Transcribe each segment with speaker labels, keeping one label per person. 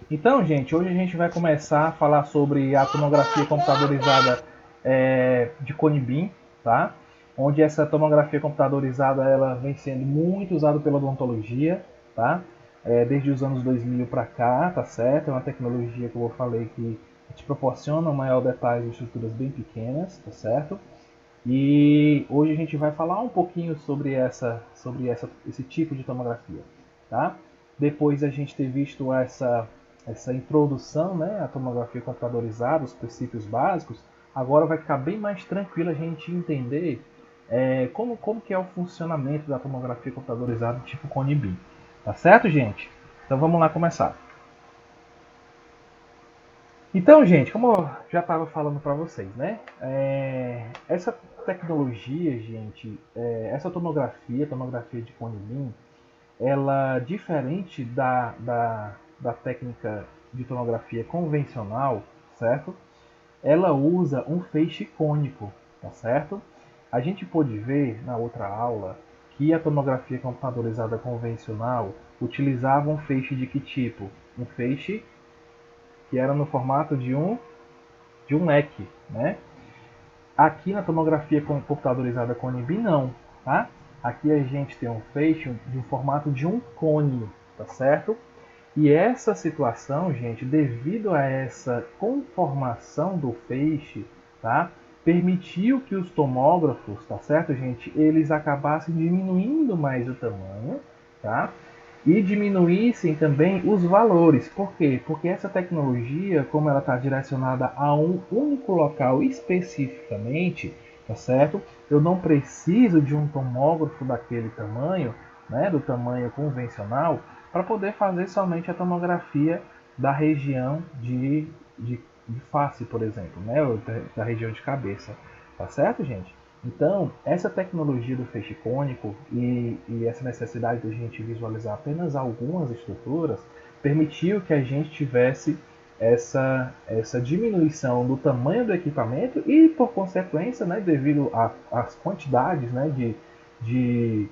Speaker 1: Então, gente, hoje a gente vai começar a falar sobre a tomografia computadorizada de Cone Beam, tá? Onde essa tomografia computadorizada ela vem sendo muito usada pela odontologia, tá? Desde os anos 2000 para cá, tá certo? É uma tecnologia que eu falei que te proporciona um maior detalhe de estruturas bem pequenas, tá certo? E hoje a gente vai falar um pouquinho esse tipo de tomografia, tá? Depois a gente ter visto essa introdução, né, à tomografia computadorizada, os princípios básicos, agora vai ficar bem mais tranquilo a gente entender como que é o funcionamento da tomografia computadorizada tipo Cone Beam. Tá certo, gente? Então vamos lá começar. Então, gente, como eu já estava falando para vocês, né? Essa tecnologia, gente, essa tomografia de Cone Beam, ela, diferente da técnica de tomografia convencional, certo? Ela usa um feixe cônico, tá certo? A gente pôde ver na outra aula que a tomografia computadorizada convencional utilizava um feixe de que tipo? Um feixe que era no formato de um leque, né? Aqui na tomografia computadorizada Cone Beam não, tá? Aqui a gente tem um feixe de um formato de um cone, tá certo? E essa situação, gente, devido a essa conformação do feixe, tá? Permitiu que os tomógrafos, tá certo, gente, eles acabassem diminuindo mais o tamanho, tá? E diminuíssem também os valores. Por quê? Porque essa tecnologia, como ela está direcionada a um único local especificamente, tá certo? Eu não preciso de um tomógrafo daquele tamanho, né, do tamanho convencional, para poder fazer somente a tomografia da região de face, por exemplo, né, ou da região de cabeça. Tá certo, gente? Então, essa tecnologia do feixe cônico e essa necessidade de a gente visualizar apenas algumas estruturas permitiu que a gente tivesse essa diminuição do tamanho do equipamento e, por consequência, né, devido às quantidades, né, de,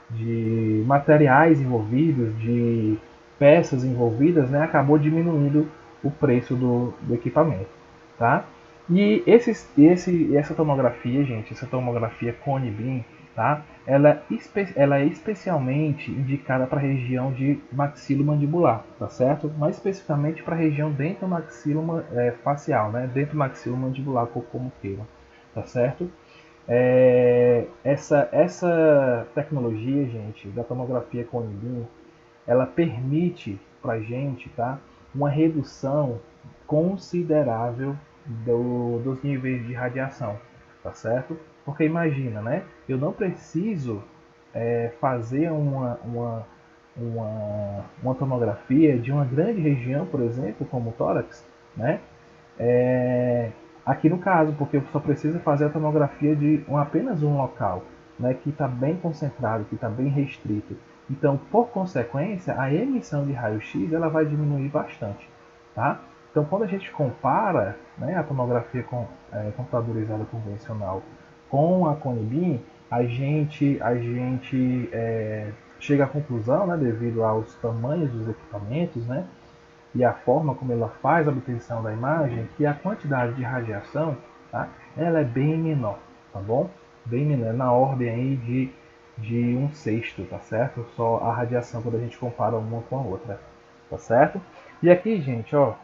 Speaker 1: de materiais envolvidos, de peças envolvidas, né, acabou diminuindo o preço do equipamento, tá? E essa tomografia, gente, essa tomografia Cone Beam, tá? Ela é especialmente indicada para a região de maxilomandibular, tá certo? Mais especificamente para a região dentro facial, né? Dentro maxilomandibular, como queira, tá certo? Essa tecnologia, gente, da tomografia Cone Beam, ela permite para gente, tá, uma redução considerável dos níveis de radiação, tá certo? Porque imagina, né? Eu não preciso fazer uma tomografia de uma grande região, por exemplo, como o tórax, né? É, aqui no caso, porque eu só preciso fazer a tomografia de apenas um local, né, que está bem concentrado, que está bem restrito. Então, por consequência, a emissão de raio-x ela vai diminuir bastante, tá? Então, quando a gente compara, né, a tomografia computadorizada convencional com a Cone Beam, a gente chega à conclusão, né, devido aos tamanhos dos equipamentos, né, e a forma como ela faz a obtenção da imagem, que a quantidade de radiação, tá, ela é bem menor, tá bom? Bem menor, na ordem aí de um sexto, tá certo? Só a radiação quando a gente compara uma com a outra, tá certo? E aqui, gente, ó,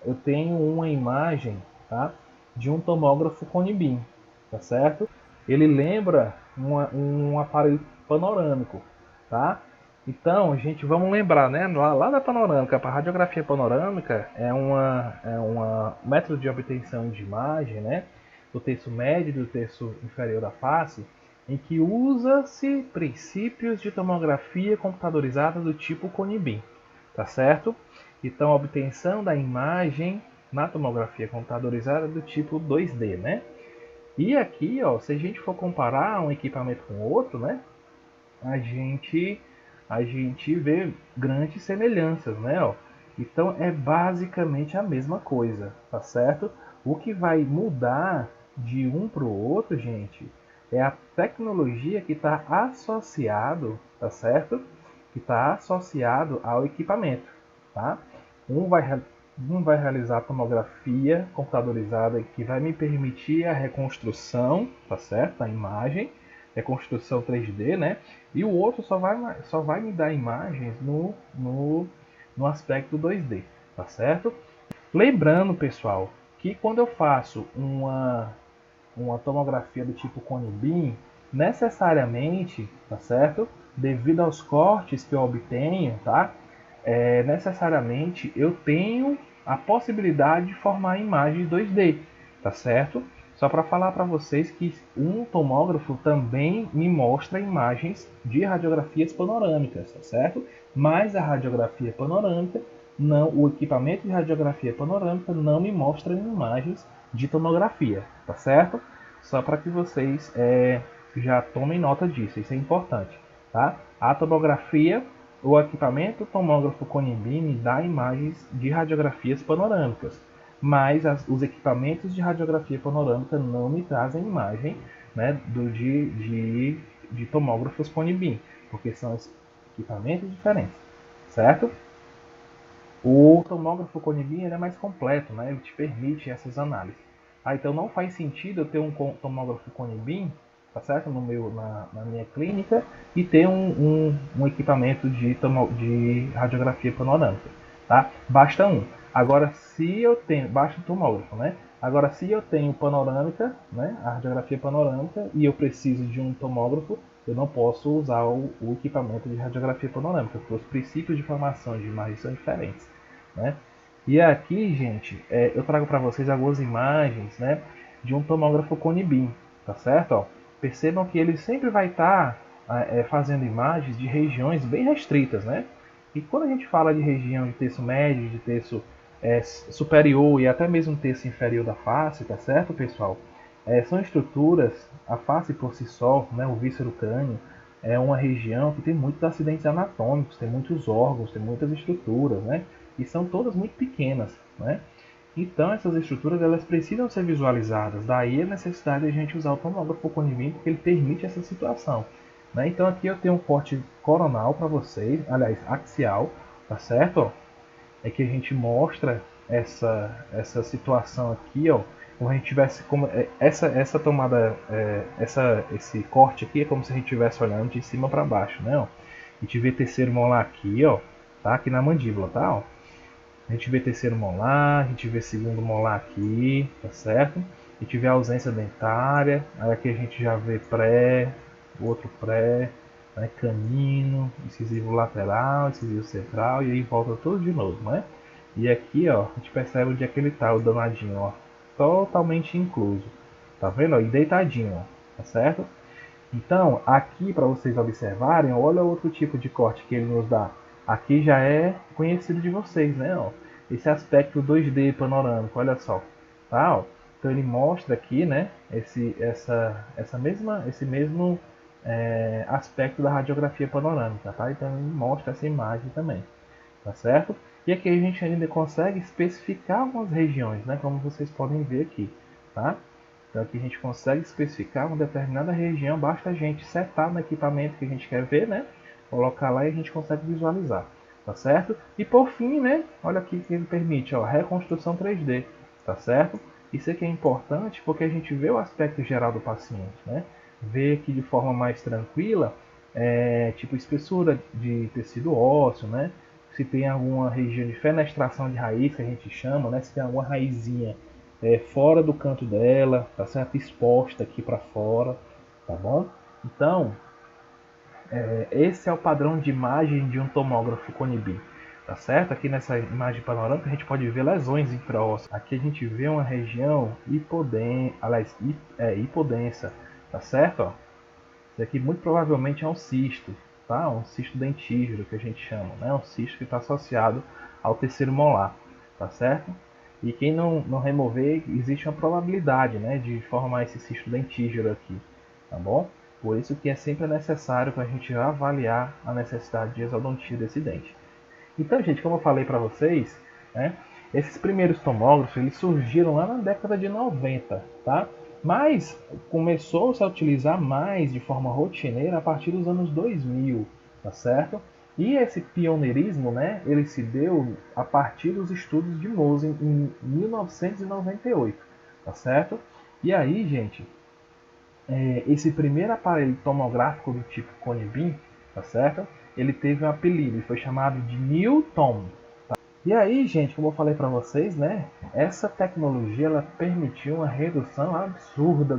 Speaker 1: eu tenho uma imagem, tá, de um tomógrafo Cone Beam, tá certo? Ele lembra um aparelho panorâmico, tá? Então, gente, vamos lembrar, né? Lá da panorâmica, para radiografia panorâmica é uma método de obtenção de imagem, né? Do terço médio e do terço inferior da face, em que usa-se princípios de tomografia computadorizada do tipo Cone Beam, tá certo? Então, a obtenção da imagem na tomografia computadorizada do tipo 2D, né? E aqui, ó, se a gente for comparar um equipamento com outro, né? A gente a gente vê grandes semelhanças, né? Ó. Então é basicamente a mesma coisa, tá certo? O que vai mudar de um para o outro, gente, é a tecnologia que está associado, tá certo? Que está associado ao equipamento, tá? Um vai, um vai realizar a tomografia computadorizada que vai me permitir a reconstrução, tá certo? Da imagem, reconstrução 3D, né? E o outro só vai me dar imagens no aspecto 2D, tá certo? Lembrando, pessoal, que quando eu faço uma tomografia do tipo cone beam, necessariamente, tá certo? Devido aos cortes que eu obtenho, tá? Necessariamente eu tenho a possibilidade de formar imagens 2D, tá certo? Só para falar para vocês que um tomógrafo também me mostra imagens de radiografias panorâmicas, tá certo? Mas a radiografia panorâmica, não, o equipamento de radiografia panorâmica não me mostra imagens de tomografia, tá certo? Só para que vocês já tomem nota disso, isso é importante, tá? A tomografia, o equipamento tomógrafo cone beam me dá imagens de radiografias panorâmicas, mas os equipamentos de radiografia panorâmica não me trazem imagem, né, de tomógrafos cone beam, porque são equipamentos diferentes, certo? O tomógrafo cone beam ele é mais completo, né? Ele te permite essas análises. Então não faz sentido eu ter um tomógrafo cone beam, tá certo? Na minha clínica e ter um equipamento de radiografia panorâmica, tá? Basta um. Agora, se eu tenho, basta o tomógrafo, né? Agora, se eu tenho panorâmica, né? A radiografia panorâmica e eu preciso de um tomógrafo, eu não posso usar o equipamento de radiografia panorâmica, porque os princípios de formação de imagem são diferentes, né? E aqui, gente, eu trago para vocês algumas imagens, né, de um tomógrafo cone beam, tá certo? Ó, percebam que ele sempre vai estar fazendo imagens de regiões bem restritas, né? E quando a gente fala de região de terço médio, de terço superior e até mesmo terço inferior da face, tá certo, pessoal? São estruturas, a face por si só, né, o víscero crânio, é uma região que tem muitos acidentes anatômicos, tem muitos órgãos, tem muitas estruturas, né? E são todas muito pequenas, né? Então essas estruturas elas precisam ser visualizadas. Daí a necessidade de a gente usar o tomógrafo cone beam porque ele permite essa situação, né? Então aqui eu tenho um corte coronal para vocês, aliás axial, tá certo? É que a gente mostra essa situação aqui, ó, como a gente tivesse como essa tomada, esse corte aqui é como se a gente estivesse olhando de cima para baixo, né? Ó. A gente vê terceiro molar aqui, ó, tá? Aqui na mandíbula, tá? Ó. A gente vê terceiro molar, a gente vê segundo molar aqui, tá certo? A gente vê a ausência dentária, aí aqui a gente já vê pré, outro pré, né, canino, incisivo lateral, incisivo central, e aí volta tudo de novo, né? E aqui, ó, a gente percebe onde é que ele tá, o danadinho, ó, totalmente incluso, tá vendo? Ó, e deitadinho, ó, tá certo? Então, aqui para vocês observarem, olha outro tipo de corte que ele nos dá. Aqui já é conhecido de vocês, né? Ó, esse aspecto 2D panorâmico, olha só, tá? Ó, então ele mostra aqui, né? Esse mesmo aspecto da radiografia panorâmica, tá? Então ele mostra essa imagem também, tá certo? E aqui a gente ainda consegue especificar algumas regiões, né? Como vocês podem ver aqui, tá? Então aqui a gente consegue especificar uma determinada região, basta a gente setar no equipamento que a gente quer ver, né? Colocar lá e a gente consegue visualizar, tá certo? E por fim, né? Olha aqui que ele permite, ó, reconstrução 3D, tá certo? Isso aqui é importante porque a gente vê o aspecto geral do paciente, né? Vê aqui de forma mais tranquila, tipo espessura de tecido ósseo, né? Se tem alguma região de fenestração de raiz que a gente chama, né? Se tem alguma raizinha fora do canto dela, tá certo? Exposta aqui para fora, tá bom? Então, esse é o padrão de imagem de um tomógrafo cone beam, tá certo? Aqui nessa imagem panorâmica a gente pode ver lesões intraósseas. Aqui a gente vê uma região hipodensa, tá certo? Ó, isso aqui muito provavelmente é um cisto, tá? Um cisto dentígero que a gente chama, né? Um cisto que está associado ao terceiro molar, tá certo? E quem não remover, existe uma probabilidade, né, de formar esse cisto dentígero aqui, tá bom? Por isso que é sempre necessário para a gente avaliar a necessidade de exodontia desse dente. Então, gente, como eu falei para vocês, né, esses primeiros tomógrafos eles surgiram lá na década de 90, tá? Mas começou-se a utilizar mais de forma rotineira a partir dos anos 2000, tá certo? E esse pioneirismo, né, ele se deu a partir dos estudos de Mohs em 1998, tá certo? E aí, gente, esse primeiro aparelho tomográfico do tipo Cone Beam, tá certo? Ele teve um apelido e foi chamado de Newton. E aí, gente, como eu falei para vocês, né? Essa tecnologia ela permitiu uma redução absurda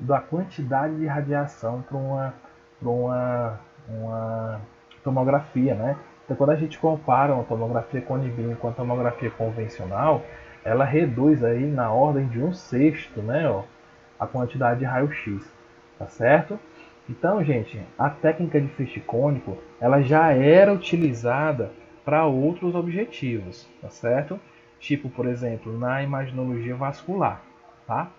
Speaker 1: da quantidade de radiação para uma tomografia, né? Então, quando a gente compara uma tomografia Cone Beam com a tomografia convencional, ela reduz aí na ordem de um sexto, né? Ó, a quantidade de raio-x, tá certo? Então, gente, a técnica de feixe cônico, ela já era utilizada para outros objetivos, tá certo? Tipo, por exemplo, na imaginologia vascular, tá?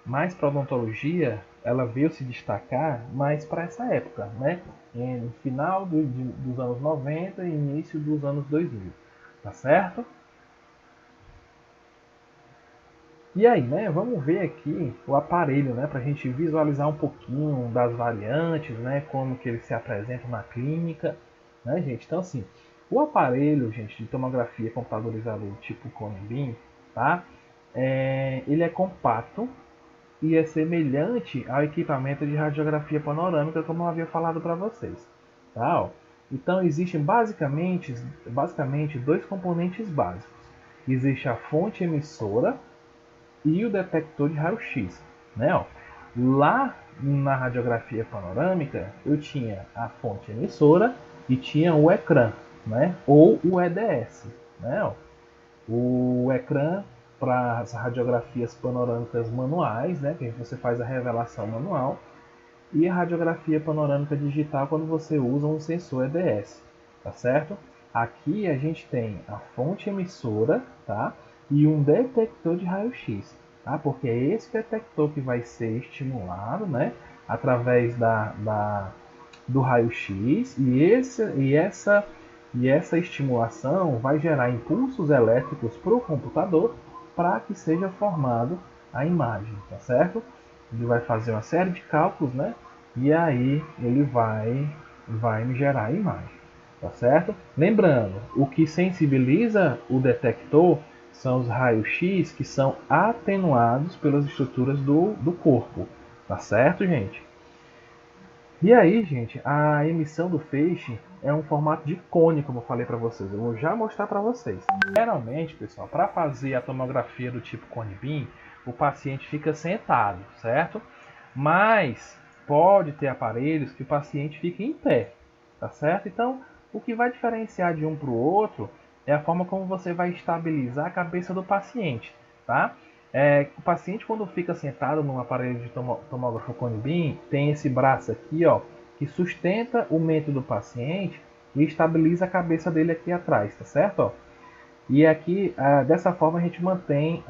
Speaker 1: Mas para odontologia, ela veio se destacar mais para essa época, né? No final dos anos 90 e início dos anos 2000, tá certo? E aí, né, vamos ver aqui o aparelho, né, para a gente visualizar um pouquinho das variantes, né, como que ele se apresenta na clínica, né, gente? Então, assim, o aparelho, gente, de tomografia computadorizada do tipo Cone Beam, tá? Ele é compacto e é semelhante ao equipamento de radiografia panorâmica, como eu havia falado para vocês, tá? Ó, então, existem basicamente dois componentes básicos. Existe a fonte emissora e o detector de raio-x, né? Ó. Lá na radiografia panorâmica, eu tinha a fonte emissora e tinha o ecrã, né? Ou o EDS, né? Ó. O ecrã para as radiografias panorâmicas manuais, né? Que você faz a revelação manual, e a radiografia panorâmica digital quando você usa um sensor EDS, tá certo? Aqui a gente tem a fonte emissora, tá? E um detector de raio-x, tá? Porque é esse detector que vai ser estimulado, né? Através do raio-x e essa estimulação vai gerar impulsos elétricos para o computador para que seja formado a imagem, tá certo? Ele vai fazer uma série de cálculos, né? E aí ele vai me gerar a imagem, tá certo? Lembrando, o que sensibiliza o detector são os raios-x que são atenuados pelas estruturas do corpo, tá certo, gente? E aí, gente, a emissão do feixe é um formato de cone, como eu falei para vocês. Eu vou já mostrar para vocês. Geralmente, pessoal, para fazer a tomografia do tipo cone beam, o paciente fica sentado, certo? Mas pode ter aparelhos que o paciente fica em pé, tá certo? Então, o que vai diferenciar de um para o outro é a forma como você vai estabilizar a cabeça do paciente, tá? O paciente, quando fica sentado num aparelho de tomógrafo cone beam, tem esse braço aqui, ó, que sustenta o mento do paciente e estabiliza a cabeça dele aqui atrás, tá certo? Ó? E aqui, dessa forma, a gente mantém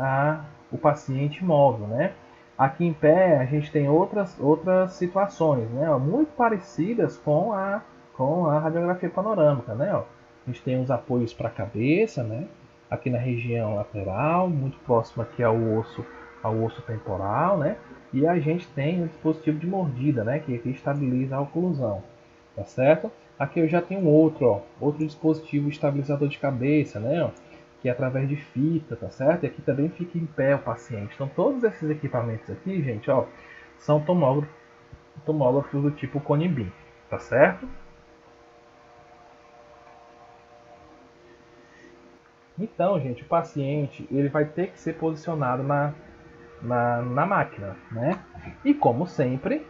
Speaker 1: o paciente móvel, né? Aqui em pé, a gente tem outras situações, né? Ó, muito parecidas com a radiografia panorâmica, né? Ó, a gente tem os apoios para a cabeça, né? Aqui na região lateral, muito próximo aqui ao osso temporal, né? E a gente tem o dispositivo de mordida, né? Que estabiliza a oclusão, tá certo? Aqui eu já tenho outro dispositivo estabilizador de cabeça, né? Ó, que é através de fita, tá certo? E aqui também fica em pé o paciente. Então todos esses equipamentos aqui, gente, ó, são tomógrafos do tipo Cone Beam, tá certo? Então, gente, o paciente ele vai ter que ser posicionado na máquina, né? E como sempre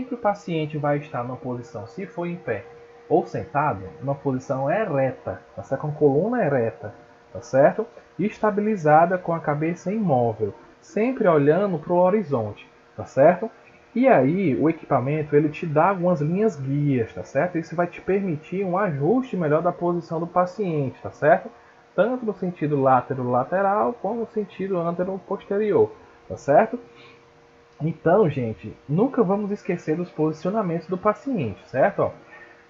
Speaker 1: o paciente vai estar numa posição, se for em pé ou sentado, numa posição ereta, tá certo? Com coluna ereta, tá certo? E estabilizada com a cabeça imóvel, sempre olhando para o horizonte, tá certo? E aí o equipamento ele te dá algumas linhas guias, tá certo? Isso vai te permitir um ajuste melhor da posição do paciente, tá certo? Tanto no sentido lateral como no sentido antero-posterior, tá certo? Então, gente, nunca vamos esquecer dos posicionamentos do paciente, certo? Ó,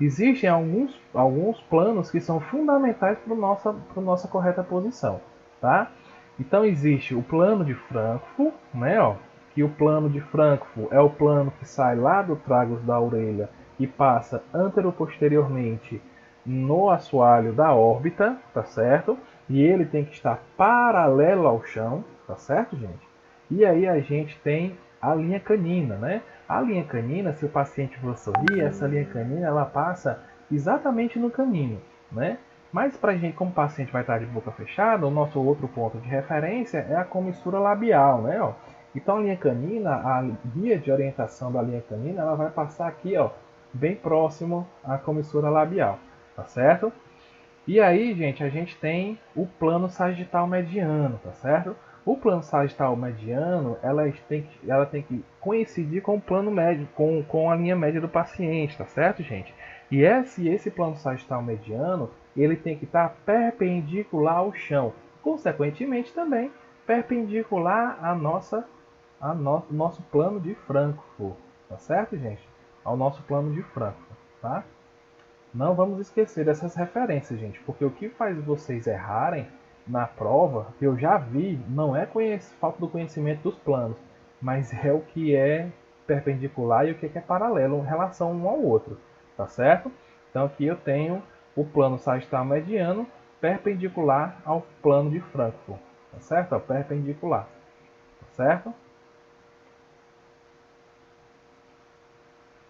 Speaker 1: existem alguns planos que são fundamentais para nossa correta posição, tá? Então existe o plano de Frankfurt, né? Ó, que o plano de Frankfurt é o plano que sai lá do tragus da orelha e passa anteroposteriormente no assoalho da órbita, tá certo? E ele tem que estar paralelo ao chão, tá certo, gente? E aí a gente tem a linha canina, né? A linha canina, se o paciente for sorrir, essa linha canina ela passa exatamente no caminho, né? Mas para a gente, como o paciente vai estar de boca fechada, o nosso outro ponto de referência é a comissura labial, né? Ó. Então a linha canina, a guia de orientação da linha canina, ela vai passar aqui, ó, bem próximo à comissura labial, tá certo? E aí, gente, a gente tem o plano sagital mediano, tá certo? O plano sagital mediano, ela tem que coincidir com o plano médio, com a linha média do paciente, tá certo, gente? E esse plano sagital mediano, ele tem que estar perpendicular ao chão, consequentemente também perpendicular ao nosso plano de Frankfurt, tá certo, gente? Ao nosso plano de Frankfurt, tá? Não vamos esquecer dessas referências, gente, porque o que faz vocês errarem na prova, que eu já vi, não é falta do conhecimento dos planos, mas é o que é perpendicular e o que é paralelo em relação um ao outro, tá certo? Então aqui eu tenho o plano sagital mediano perpendicular ao plano de Frankfurt, tá certo? Ó, perpendicular, tá certo?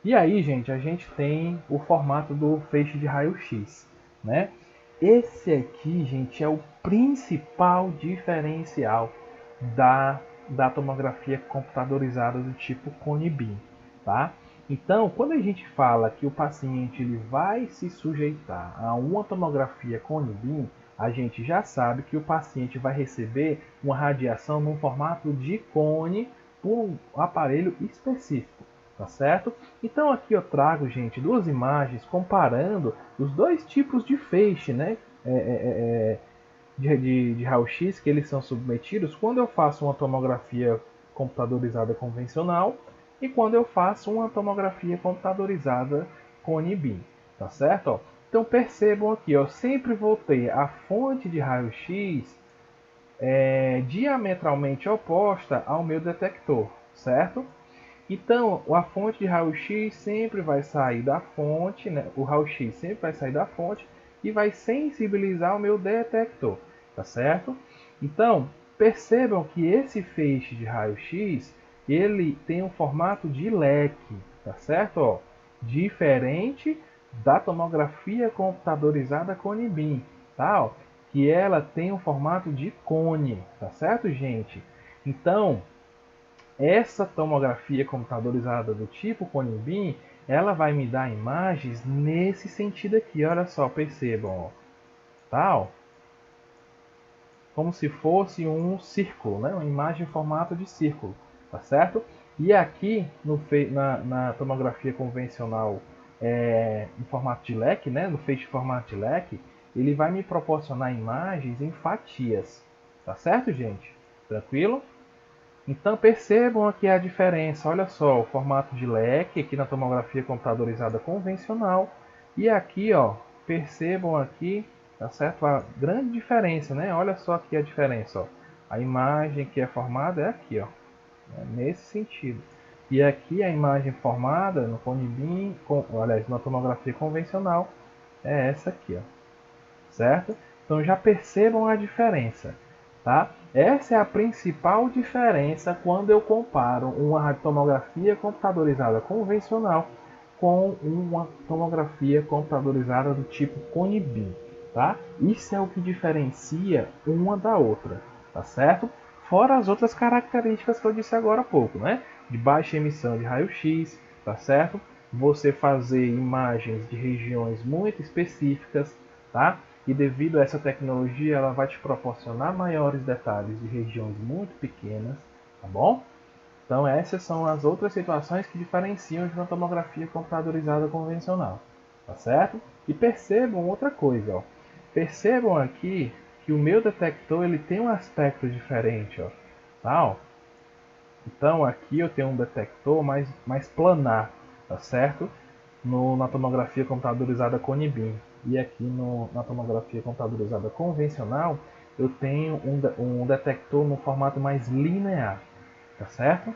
Speaker 1: E aí, gente, a gente tem o formato do feixe de raio-x, né? Esse aqui, gente, é o principal diferencial da tomografia computadorizada do tipo Cone-Beam, tá? Então, quando a gente fala que o paciente ele vai se sujeitar a uma tomografia Cone-Beam, a gente já sabe que o paciente vai receber uma radiação no formato de cone por um aparelho específico, tá certo? Então aqui eu trago, gente, duas imagens comparando os dois tipos de feixe, né? De raio-x que eles são submetidos quando eu faço uma tomografia computadorizada convencional e quando eu faço uma tomografia computadorizada com Beam, tá certo? Ó, então percebam aqui, eu sempre vou ter a fonte de raio-x diametralmente oposta ao meu detector, certo? Então, a fonte de raio-x sempre vai sair da fonte, né? O raio-x sempre vai sair da fonte e vai sensibilizar o meu detector, tá certo? Então, percebam que esse feixe de raio-x, ele tem um formato de leque, tá certo? Ó, diferente da tomografia computadorizada Cone Beam, tá? Ó, que ela tem um formato de cone, tá certo, gente? Então, essa tomografia computadorizada do tipo Cone Beam, ela vai me dar imagens nesse sentido aqui. Olha só, percebam, ó. Tá, ó, como se fosse um círculo, né? Uma imagem em formato de círculo, tá certo? E aqui na tomografia convencional em formato de leque, né? No feixe formato de leque, ele vai me proporcionar imagens em fatias, tá certo, gente? Tranquilo? Então percebam aqui a diferença. Olha só, o formato de leque aqui na tomografia computadorizada convencional e aqui, ó, percebam aqui, tá certo? A grande diferença, né? Olha só aqui a diferença, ó. A imagem que é formada é aqui, ó, nesse sentido. E aqui a imagem formada no cone beam, aliás, na tomografia convencional é essa aqui, ó, certo? Então já percebam a diferença, tá? Essa é a principal diferença quando eu comparo uma radiotomografia computadorizada convencional com uma tomografia computadorizada do tipo Cone Beam, tá? Isso é o que diferencia uma da outra, tá certo? Fora as outras características que eu disse agora há pouco, né? De baixa emissão de raio-x, tá certo? Você fazer imagens de regiões muito específicas, tá? E devido a essa tecnologia, ela vai te proporcionar maiores detalhes de regiões muito pequenas, tá bom? Então essas são as outras situações que diferenciam de uma tomografia computadorizada convencional, tá certo? E percebam outra coisa, ó. Percebam aqui que o meu detector ele tem um aspecto diferente, ó, tá? Ó. Então aqui eu tenho um detector mais planar, tá certo? Na tomografia computadorizada Cone Beam. E aqui na tomografia computadorizada convencional, eu tenho um detector no formato mais linear, tá certo?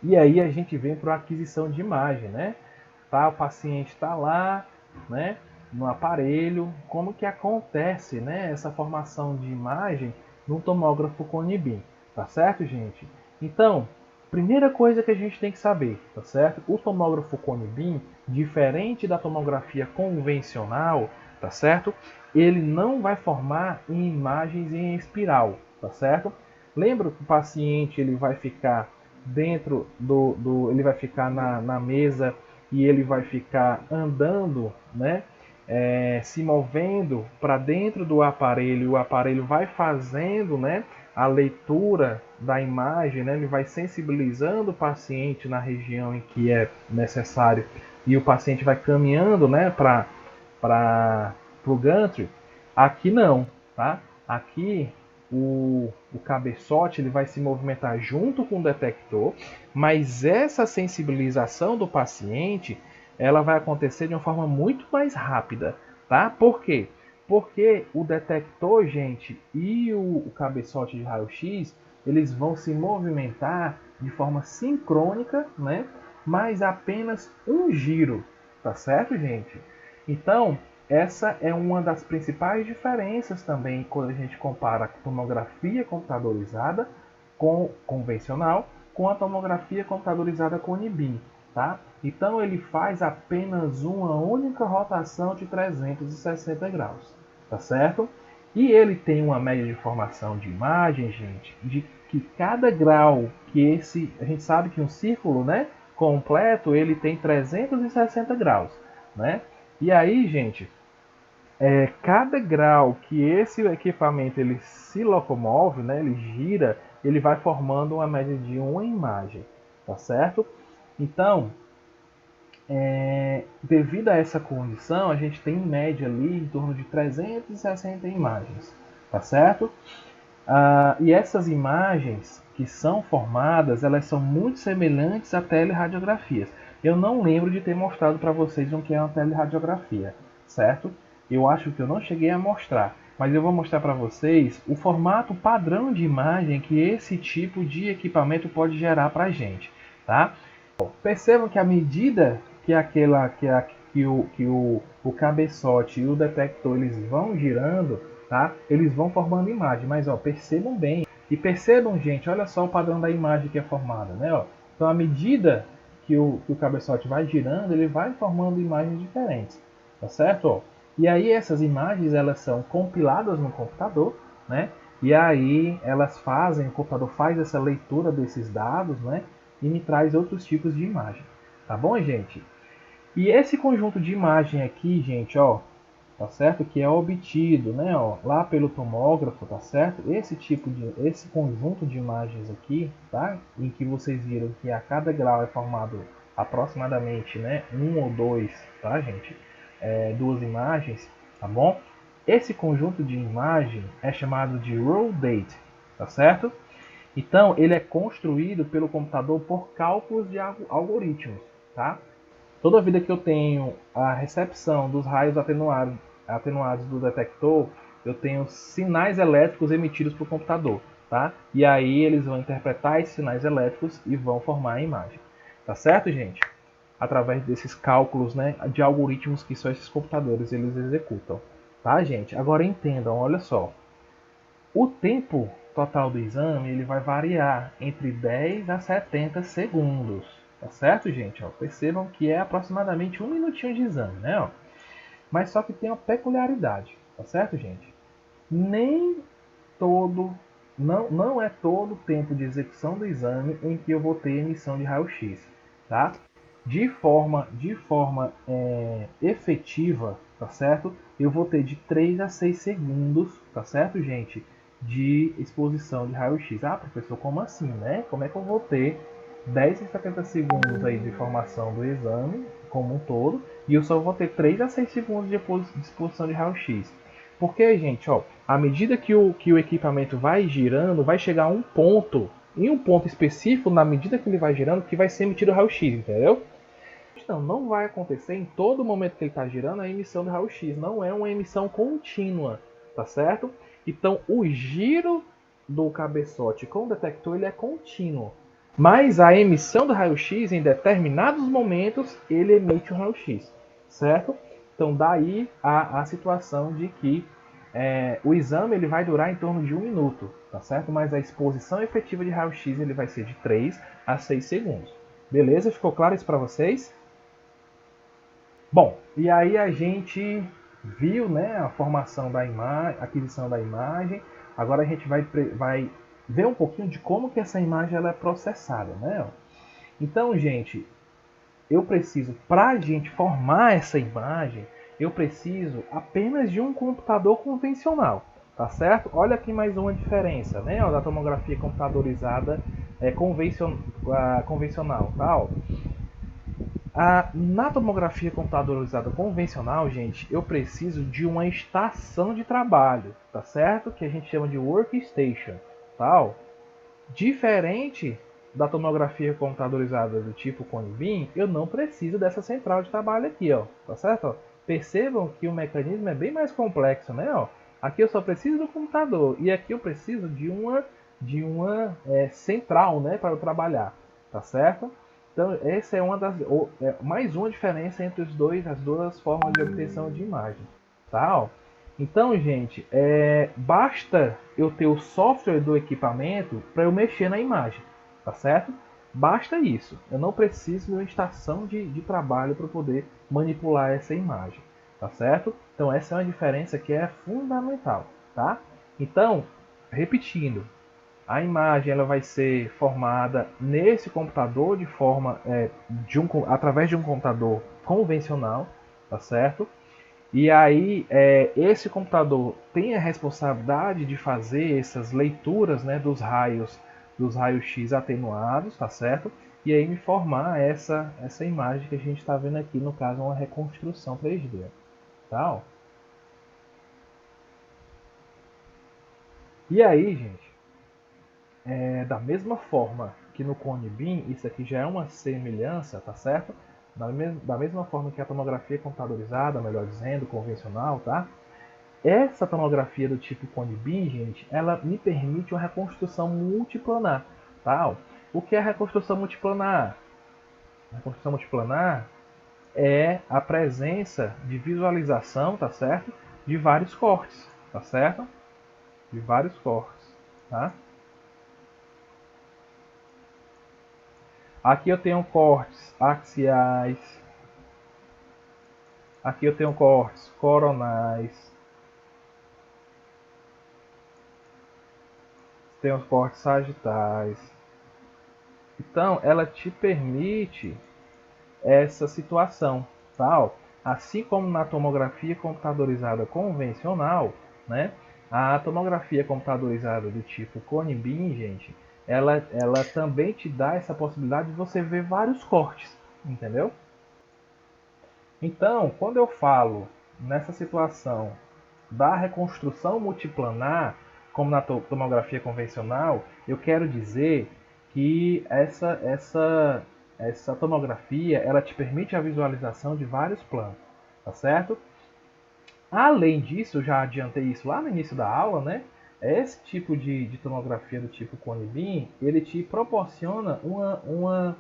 Speaker 1: E aí a gente vem para a aquisição de imagem, né? tá? O paciente está lá, né, no aparelho. Como que acontece, né, essa formação de imagem no tomógrafo Cone-Beam, tá certo, gente? Então, primeira coisa que a gente tem que saber, tá certo? O tomógrafo Cone-Beam, diferente da tomografia convencional, tá certo? Ele não vai formar em imagens em espiral, tá certo? Lembra que o paciente ele vai ficar dentro ele vai ficar na mesa e ele vai ficar andando, né? Se movendo para dentro do aparelho, o aparelho vai fazendo, né, a leitura da imagem, né, ele vai sensibilizando o paciente na região em que é necessário e o paciente vai caminhando, né, para o gantry. Aqui não, tá? Aqui o cabeçote ele vai se movimentar junto com o detector, mas essa sensibilização do paciente ela vai acontecer de uma forma muito mais rápida, tá? Por quê? Porque o detector, gente, e o cabeçote de raio-x, eles vão se movimentar de forma sincrônica, né? Mas apenas um giro, tá certo, gente? Então, essa é uma das principais diferenças também quando a gente compara a tomografia computadorizada com convencional com a tomografia computadorizada com NIBIM, tá? Então ele faz apenas uma única rotação de 360 graus, tá certo? E ele tem uma média de formação de imagem, gente, de que cada grau que a gente sabe que um círculo, né, completo, ele tem 360 graus, né? E aí, gente, cada grau que esse equipamento ele se locomove, né, ele gira, ele vai formando uma média de uma imagem, tá certo? Então, devido a essa condição, a gente tem em média ali em torno de 360 imagens, tá certo? E essas imagens que são formadas, elas são muito semelhantes a telerradiografias. Eu não lembro de ter mostrado para vocês o que é uma teleradiografia, certo? Eu acho que eu não cheguei a mostrar, mas eu vou mostrar para vocês o formato padrão de imagem que esse tipo de equipamento pode gerar para a gente, tá? Percebam que à medida que o cabeçote e o detector eles vão girando, tá? Eles vão formando imagem, mas ó, percebam bem e percebam, gente, olha só o padrão da imagem que é formada, né? Ó. Então, à medida que o cabeçote vai girando, ele vai formando imagens diferentes, tá certo? Ó. E aí essas imagens elas são compiladas no computador, né? E aí o computador faz essa leitura desses dados, né? E me traz outros tipos de imagem, tá bom, gente? E esse conjunto de imagem aqui, gente, ó, tá certo? Que é obtido, né, ó, lá pelo tomógrafo, tá certo? Esse conjunto de imagens aqui, tá? Em que vocês viram que a cada grau é formado aproximadamente, né, um ou dois, tá, gente? Duas imagens, tá bom? Esse conjunto de imagem é chamado de raw date, tá certo? Então, ele é construído pelo computador por cálculos de algoritmos, tá? Toda vida que eu tenho a recepção dos raios atenuados do detector, eu tenho sinais elétricos emitidos para o computador, tá? E aí eles vão interpretar esses sinais elétricos e vão formar a imagem, tá certo, gente? Através desses cálculos, né, de algoritmos que só esses computadores eles executam, tá, gente? Agora entendam, olha só. O tempo total do exame ele vai variar entre 10 a 70 segundos. Tá certo, gente? Ó, percebam que é aproximadamente um minutinho de exame, né? Ó. Mas só que tem uma peculiaridade, tá certo, gente? Nem todo, não é todo o tempo de execução do exame em que eu vou ter emissão de raio-x, tá? De forma efetiva, tá certo? Eu vou ter de 3 a 6 segundos, tá certo, gente? De exposição de raio-x. Ah, professor, como assim, né? Como é que eu vou ter 10 a 70 segundos aí de formação do exame como um todo e eu só vou ter 3 a 6 segundos de exposição de raio-x? Porque, gente, ó, à medida que o equipamento vai girando, vai chegar a um ponto, em um ponto específico, na medida que ele vai girando, que vai ser emitido raio-x, entendeu? Então, não vai acontecer em todo momento que ele está girando a emissão de raio-x. Não é uma emissão contínua, tá certo? Então, o giro do cabeçote com o detector ele é contínuo, Mas a emissão do raio-x, em determinados momentos, ele emite um raio-x, certo? Então, daí a situação de que o exame ele vai durar em torno de 1 minuto, tá certo? Mas a exposição efetiva de raio-x ele vai ser de 3 a 6 segundos. Beleza? Ficou claro isso para vocês? Bom, e aí a gente viu, né, a formação da imagem, aquisição da imagem. Agora a gente vai ver um pouquinho de como que essa imagem ela é processada, né? Então, gente, eu preciso, para a gente formar essa imagem, eu preciso apenas de um computador convencional, tá certo? Olha aqui mais uma diferença, né, da tomografia computadorizada convencional, tá? Na tomografia computadorizada convencional, gente, eu preciso de uma estação de trabalho, tá certo? Que a gente chama de workstation, tal. Diferente da tomografia computadorizada do tipo Cone-Beam, eu não preciso dessa central de trabalho aqui, ó, tá certo? Percebam que o mecanismo é bem mais complexo, né? Ó? Aqui eu só preciso do computador e aqui eu preciso de uma central, né, para eu trabalhar, tá certo? Então essa é mais uma diferença entre as duas formas de obtenção de imagem, tá? Ó. Então, gente, basta eu ter o software do equipamento para eu mexer na imagem, tá certo? Basta isso. Eu não preciso de uma estação de trabalho para poder manipular essa imagem, tá certo? Então, essa é uma diferença que é fundamental, tá? Então, repetindo, a imagem ela vai ser formada nesse computador de forma através de um computador convencional, tá certo? E aí, esse computador tem a responsabilidade de fazer essas leituras, né, dos raios X atenuados, tá certo? E aí me formar essa imagem que a gente está vendo aqui, no caso, uma reconstrução 3D. Tá? E aí, gente, da mesma forma que no Cone Beam, isso aqui já é uma semelhança, tá certo? Da mesma forma que a tomografia computadorizada, melhor dizendo, convencional, tá? Essa tomografia do tipo Cone Beam, gente, ela me permite uma reconstrução multiplanar. Tá? O que é a reconstrução multiplanar? A reconstrução multiplanar é a presença de visualização, tá certo? De vários cortes, tá certo? De vários cortes, tá? Aqui eu tenho cortes axiais, aqui eu tenho cortes coronais, tenho os cortes sagitais. Então, ela te permite essa situação, tal. Assim como na tomografia computadorizada convencional, né? A tomografia computadorizada do tipo Cone Beam, gente, ela também te dá essa possibilidade de você ver vários cortes, entendeu? Então, quando eu falo nessa situação da reconstrução multiplanar, como na tomografia convencional, eu quero dizer que essa tomografia ela te permite a visualização de vários planos, tá certo? Além disso, eu já adiantei isso lá no início da aula, né? Esse tipo de tomografia do tipo Cone Beam, ele te proporciona uma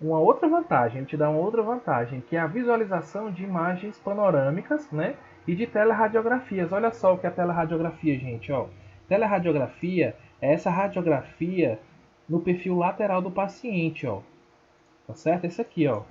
Speaker 1: outra vantagem, ele te dá uma outra vantagem, que é a visualização de imagens panorâmicas, né? E de telerradiografias. Olha só o que é teleradiografia, gente, ó. Teleradiografia é essa radiografia no perfil lateral do paciente, ó. Tá certo? Esse aqui, ó.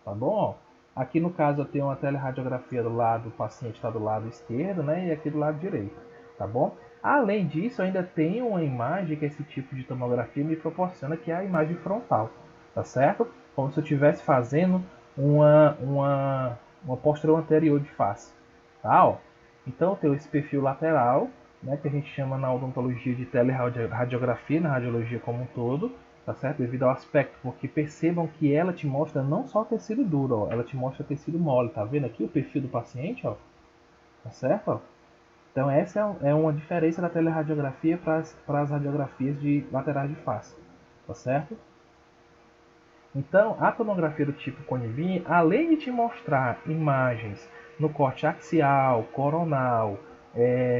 Speaker 1: Tá bom? Ó. Aqui no caso eu tenho uma teleradiografia do lado, o paciente está do lado esquerdo, né? E aqui do lado direito, tá bom? Além disso, eu ainda tenho uma imagem que esse tipo de tomografia me proporciona, que é a imagem frontal, tá certo? Como se eu estivesse fazendo uma postura anterior de face, tá? Ó. Então eu tenho esse perfil lateral, né? Que a gente chama na odontologia de teleradiografia, na radiologia como um todo, tá certo? Devido ao aspecto, porque percebam que ela te mostra não só tecido duro, ó, ela te mostra tecido mole, tá vendo aqui o perfil do paciente, ó, tá certo? Ó? Então essa é uma diferença da teleradiografia para as radiografias de laterais de face, tá certo? Então a tomografia do tipo Cone Beam, além de te mostrar imagens no corte axial, coronal,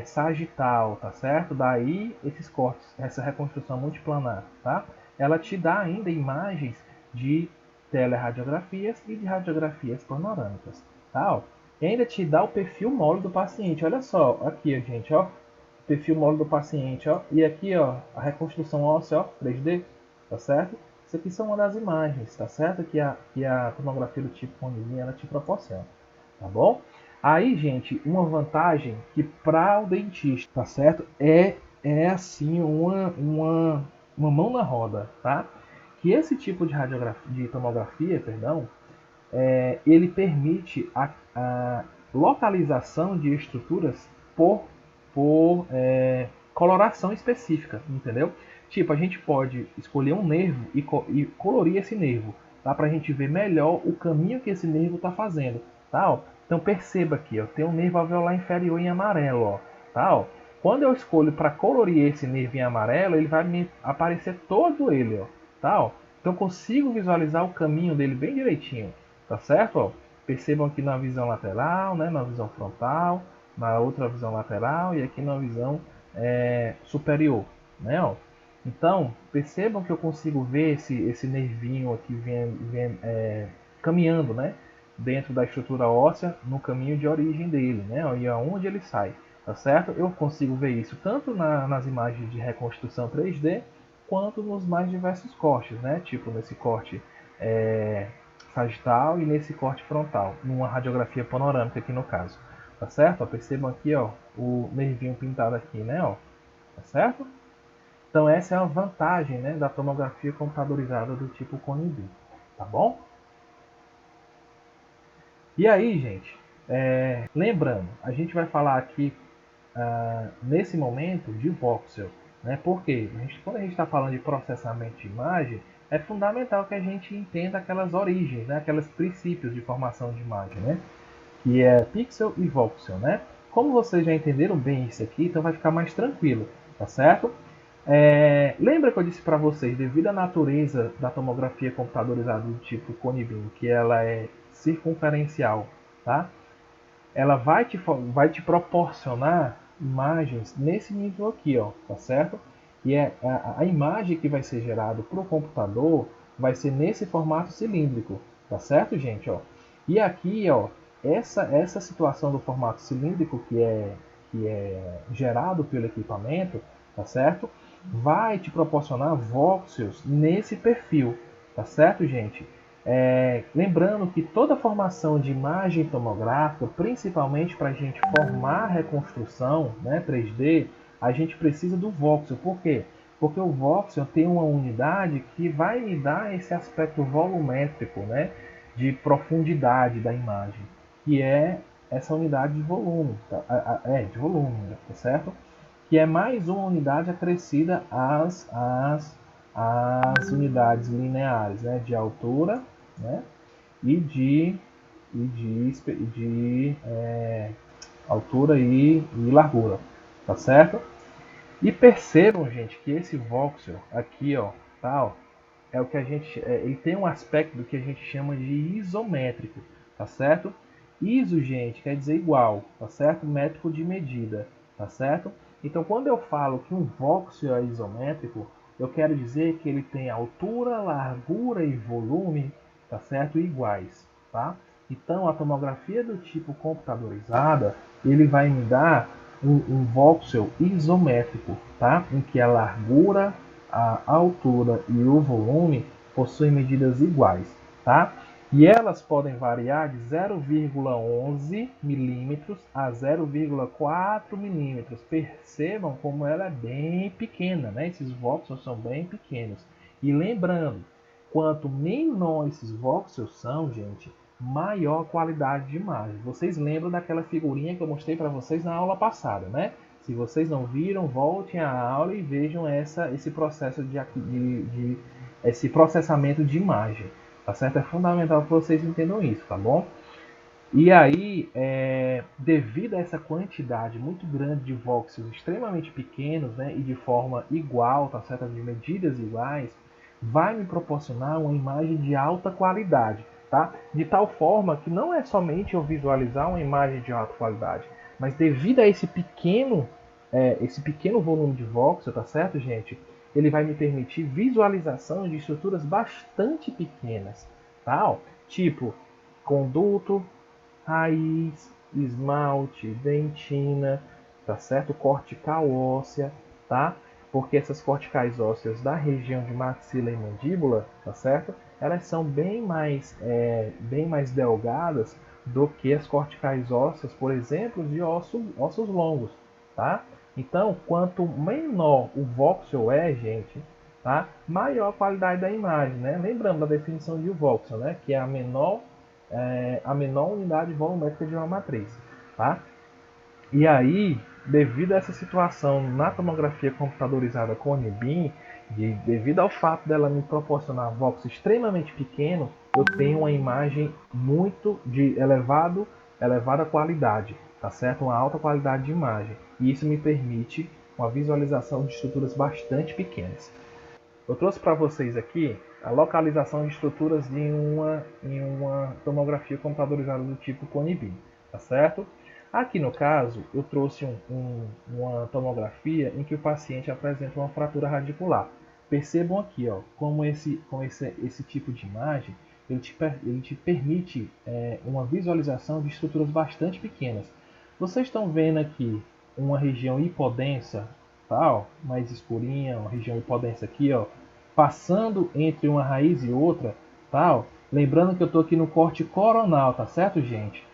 Speaker 1: sagital, tá certo? Daí esses cortes, essa reconstrução multiplanar, tá? ela te dá ainda imagens de telerradiografias e de radiografias panorâmicas, tá? Ó. E ainda te dá o perfil mole do paciente. Olha só, aqui, gente, ó, perfil mole do paciente, ó, e aqui, ó, a reconstrução óssea, ó, 3D, tá certo? Isso aqui são uma das imagens, tá certo? Que a tomografia do tipo Cone ela te proporciona, tá bom? Aí, gente, uma vantagem que para o dentista, tá certo? É assim uma mão na roda, tá? Que esse tipo de radiografia, de tomografia, perdão, ele permite a localização de estruturas por coloração específica, entendeu? Tipo, a gente pode escolher um nervo e colorir esse nervo, tá? Para a gente ver melhor o caminho que esse nervo está fazendo, tá? Ó. Então perceba aqui, ó, tem um nervo alveolar inferior em amarelo, ó, tá? Ó. Quando eu escolho para colorir esse nervo em amarelo, ele vai me aparecer todo ele, ó, tá? Ó. Então eu consigo visualizar o caminho dele bem direitinho, tá certo? Ó. Percebam aqui na visão lateral, né, na visão frontal, na outra visão lateral e aqui na visão superior, né? Ó. Então, percebam que eu consigo ver esse nervinho aqui caminhando, né? Dentro da estrutura óssea, no caminho de origem dele, né? Ó, e aonde ele sai, tá certo? Eu consigo ver isso tanto nas imagens de reconstrução 3D, quanto nos mais diversos cortes, né? Tipo nesse corte sagital e nesse corte frontal, numa radiografia panorâmica aqui no caso, tá certo? Ó, percebam aqui, ó, o nervinho pintado aqui, né? Ó, tá certo? Então essa é a vantagem, né, da tomografia computadorizada do tipo Cone-B, tá bom? E aí, gente, lembrando, a gente vai falar aqui nesse momento de voxel, né? Porque quando a gente está falando de processamento de imagem, é fundamental que a gente entenda aquelas origens, né? Aqueles princípios de formação de imagem, né? Que é pixel e voxel, né? Como vocês já entenderam bem isso aqui, então vai ficar mais tranquilo, tá certo? Lembra que eu disse para vocês, devido à natureza da tomografia computadorizada do tipo Cone-Beam, que ela é circunferencial, tá? Ela vai te proporcionar imagens nesse nível aqui, ó, tá certo? E a imagem que vai ser gerada para o computador vai ser nesse formato cilíndrico, tá certo, gente? Ó. E aqui, ó, essa situação do formato cilíndrico que é gerado pelo equipamento, tá certo? Vai te proporcionar voxels nesse perfil, tá certo, gente? Lembrando que toda formação de imagem tomográfica, principalmente para a gente formar reconstrução, né, 3D, a gente precisa do voxel. Por quê? Porque o voxel tem uma unidade que vai me dar esse aspecto volumétrico, né, de profundidade da imagem, que é essa unidade de volume, de volume, tá certo? Que é mais uma unidade acrescida às unidades lineares, né, de altura, né, e de altura e largura, tá certo? E percebam, gente, que esse voxel aqui, ó, tá, ó, é o que a gente, ele tem um aspecto do que a gente chama de isométrico, tá certo? Iso, gente, quer dizer igual, tá certo? Métrico de medida, tá certo? Então, quando eu falo que um voxel é isométrico, eu quero dizer que ele tem altura, largura e volume, tá certo? Iguais, tá? Então, a tomografia do tipo computadorizada, ele vai me dar um voxel isométrico, tá? Em que a largura, a altura e o volume possuem medidas iguais, tá? E elas podem variar de 0,11 milímetros a 0,4 milímetros. Percebam como ela é bem pequena, né? Esses voxels são bem pequenos. E lembrando, quanto menor esses voxels são, gente, maior qualidade de imagem. Vocês lembram daquela figurinha que eu mostrei para vocês na aula passada, né? Se vocês não viram, voltem à aula e vejam esse processo esse processamento de imagem, tá certo? É fundamental que vocês entendam isso, tá bom? E aí, devido a essa quantidade muito grande de voxels extremamente pequenos, né, e de forma igual, tá certo? De medidas iguais, vai me proporcionar uma imagem de alta qualidade, tá? De tal forma que não é somente eu visualizar uma imagem de alta qualidade, mas devido a esse pequeno volume de voxel, tá certo, gente? ele vai me permitir visualização de estruturas bastante pequenas, tá? Tipo conduto, raiz, esmalte, dentina, tá certo? Cortical óssea, tá? Porque essas corticais ósseas da região de maxila e mandíbula, tá certo? Elas são bem mais delgadas do que as corticais ósseas, por exemplo, de ossos longos, tá? Então, quanto menor o voxel é, gente, tá? Maior a qualidade da imagem, né? Lembrando da definição de voxel, né? Que é a menor unidade volumétrica de uma matriz, tá? E aí, devido a essa situação na tomografia computadorizada com NIBIM, devido ao fato dela me proporcionar voxel extremamente pequeno, eu tenho uma imagem muito de elevada qualidade, tá certo? Uma alta qualidade de imagem. E isso me permite uma visualização de estruturas bastante pequenas. Eu trouxe para vocês aqui a localização de estruturas em uma tomografia computadorizada do tipo CONIBIM, tá certo? Aqui no caso, eu trouxe uma tomografia em que o paciente apresenta uma fratura radicular. Percebam aqui, ó, como esse tipo de imagem ele te permite uma visualização de estruturas bastante pequenas. Vocês estão vendo aqui uma região hipodensa, tá, ó, mais escurinha, uma região hipodensa aqui, ó, passando entre uma raiz e outra, tá, ó. Lembrando que eu estou aqui no corte coronal, tá certo, gente?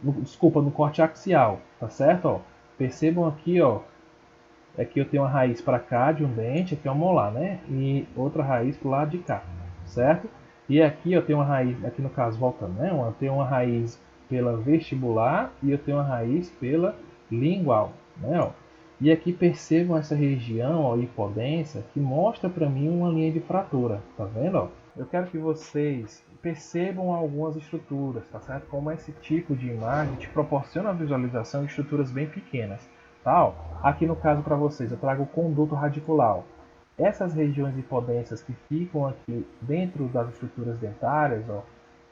Speaker 1: Desculpa, no corte axial, tá certo? Ó, percebam aqui, ó, aqui eu tenho uma raiz para cá de um dente, aqui é um molar, né? E outra raiz para o lado de cá, certo? E aqui eu tenho uma raiz, aqui no caso voltando, né? Eu tenho uma raiz pela vestibular e eu tenho uma raiz pela lingual, né? Ó. E aqui percebam essa região, ó, hipodensa, que mostra para mim uma linha de fratura, tá vendo? Ó? Eu quero que vocês percebam algumas estruturas, tá certo? Como esse tipo de imagem te proporciona a visualização de estruturas bem pequenas. Tá? Aqui no caso para vocês, eu trago o conduto radicular. Essas regiões hipodensas que ficam aqui dentro das estruturas dentárias, ó,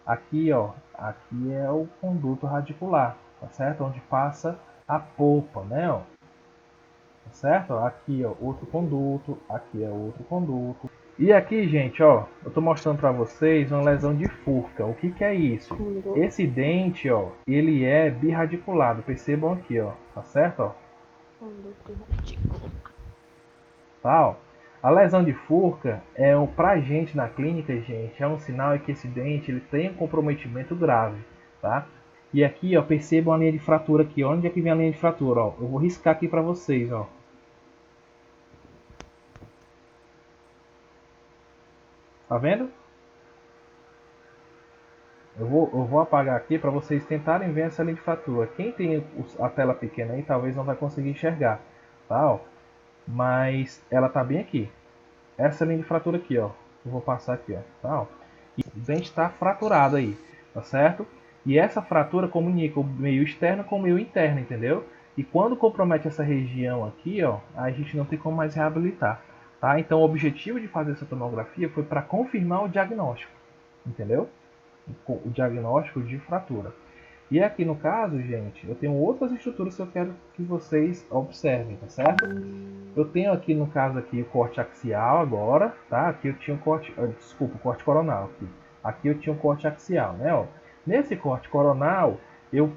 Speaker 1: aqui é o conduto radicular, tá certo? Onde passa a polpa, né? Ó, tá certo? Aqui, ó, outro conduto, aqui é outro conduto. E aqui, gente, ó, eu tô mostrando para vocês uma lesão de Furca. O que que é isso? Esse dente, ó, ele é birradiculado. Percebam aqui, ó, tá certo? Ó. Tá, ó. A lesão de Furca pra gente na clínica, gente, é um sinal que esse dente ele tem um comprometimento grave, tá? E aqui, ó, percebam a linha de fratura aqui. Onde é que vem a linha de fratura, ó? Eu vou riscar aqui para vocês, ó. Tá vendo? Eu vou apagar aqui para vocês tentarem ver essa linha de fratura. Quem tem a tela pequena aí talvez não vai conseguir enxergar, tá? Ó. Mas ela tá bem aqui. Essa linha de fratura aqui, ó. Eu vou passar aqui, ó. Tá? Ó. E o dente está fraturado aí, tá certo? E essa fratura comunica o meio externo com o meio interno, entendeu? E quando compromete essa região aqui, ó, a gente não tem como mais reabilitar, tá? Então o objetivo de fazer essa tomografia foi para confirmar o diagnóstico, entendeu? O diagnóstico de fratura. E aqui no caso, gente, eu tenho outras estruturas que eu quero que vocês observem, tá certo? Eu tenho aqui no caso aqui o corte axial agora, tá? Aqui eu tinha um corte, desculpa, o corte coronal aqui. Aqui eu tinha um corte axial, né? Ó. Nesse corte coronal, eu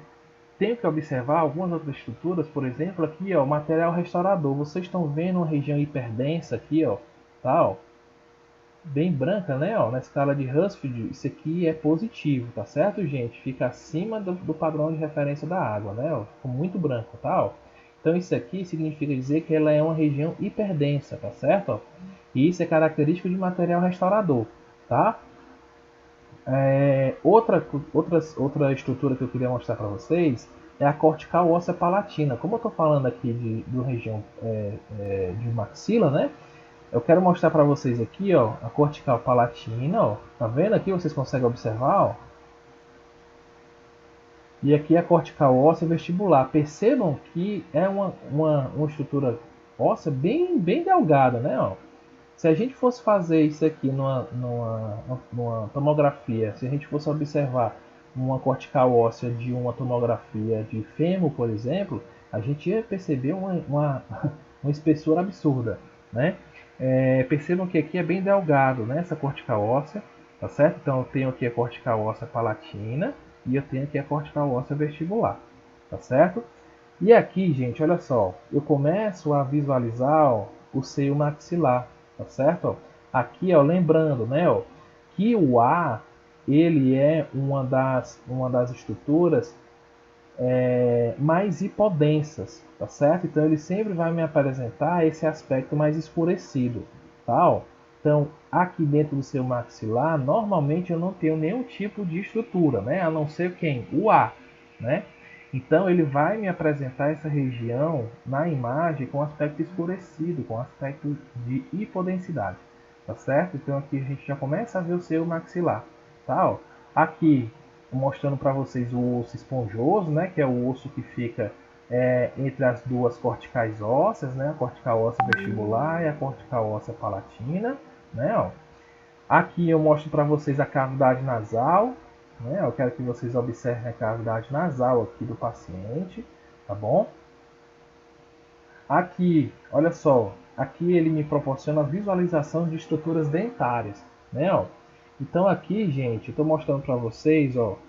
Speaker 1: tenho que observar algumas outras estruturas, por exemplo, aqui, ó, material restaurador. Vocês estão vendo uma região hiperdensa aqui, ó, tá? Ó, bem branca, né? Ó, na escala de Husfield, isso aqui é positivo, tá certo, gente? Fica acima do padrão de referência da água, né? Ó, ficou muito branco, tá? Ó. Então isso aqui significa dizer que ela é uma região hiperdensa, tá certo? Ó. E isso é característico de material restaurador, tá? Outra estrutura que eu queria mostrar para vocês é a cortical óssea palatina. Como eu estou falando aqui de região de maxila, né? Eu quero mostrar para vocês aqui, ó, a cortical palatina, ó. Tá vendo aqui? Vocês conseguem observar, ó. E aqui a cortical óssea vestibular. Percebam que é uma estrutura óssea bem delgada, né, ó. Se a gente fosse fazer isso aqui numa tomografia, se a gente fosse observar uma cortical óssea de uma tomografia de fêmur, por exemplo, a gente ia perceber uma espessura absurda, né? Percebam que aqui é bem delgado, né, essa cortical óssea, tá certo? Então eu tenho aqui a cortical óssea palatina e eu tenho aqui a cortical óssea vestibular, tá certo? E aqui, gente, olha só, eu começo a visualizar, ó, o seio maxilar, tá certo? Ó, aqui, ó, lembrando, né, ó, que o A, ele é uma das estruturas mais hipodensas, tá certo? Então ele sempre vai me apresentar esse aspecto mais escurecido, tá? Ó. Então aqui dentro do seu maxilar, normalmente eu não tenho nenhum tipo de estrutura, né? A não ser quem? O A, né? Então ele vai me apresentar essa região na imagem com aspecto escurecido, com aspecto de hipodensidade, tá certo? Então aqui a gente já começa a ver o seu maxilar, tá? Ó. Aqui mostrando para vocês o osso esponjoso, né, que é o osso que fica entre as duas corticais ósseas, né, a cortical óssea vestibular e a cortical óssea palatina, né, ó. Aqui eu mostro para vocês a cavidade nasal, né, eu quero que vocês observem a cavidade nasal aqui do paciente, tá bom? Aqui, olha só, aqui ele me proporciona a visualização de estruturas dentárias, né, ó. Então aqui, gente, eu estou mostrando para vocês, ó,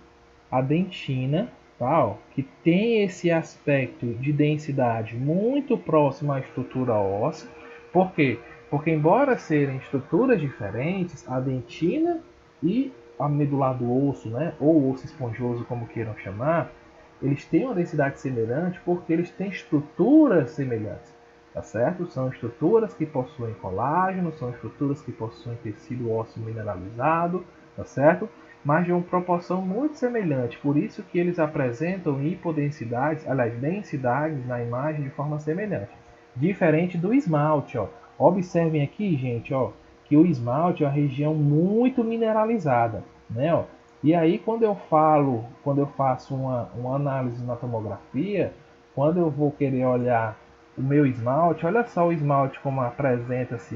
Speaker 1: a dentina, tá, ó, que tem esse aspecto de densidade muito próximo à estrutura óssea. Por quê? Porque embora serem estruturas diferentes, a dentina e a medular do osso, né, ou osso esponjoso, como queiram chamar, eles têm uma densidade semelhante porque eles têm estruturas semelhantes, tá certo? São estruturas que possuem colágeno, são estruturas que possuem tecido ósseo mineralizado, tá certo? Mas de uma proporção muito semelhante, por isso que eles apresentam hipodensidades, aliás, densidades na imagem de forma semelhante. Diferente do esmalte, ó. Observem aqui, gente, ó, que o esmalte é uma região muito mineralizada, né, ó. E aí quando eu faço uma análise na tomografia, quando eu vou querer olhar o meu esmalte, olha só o esmalte como apresenta-se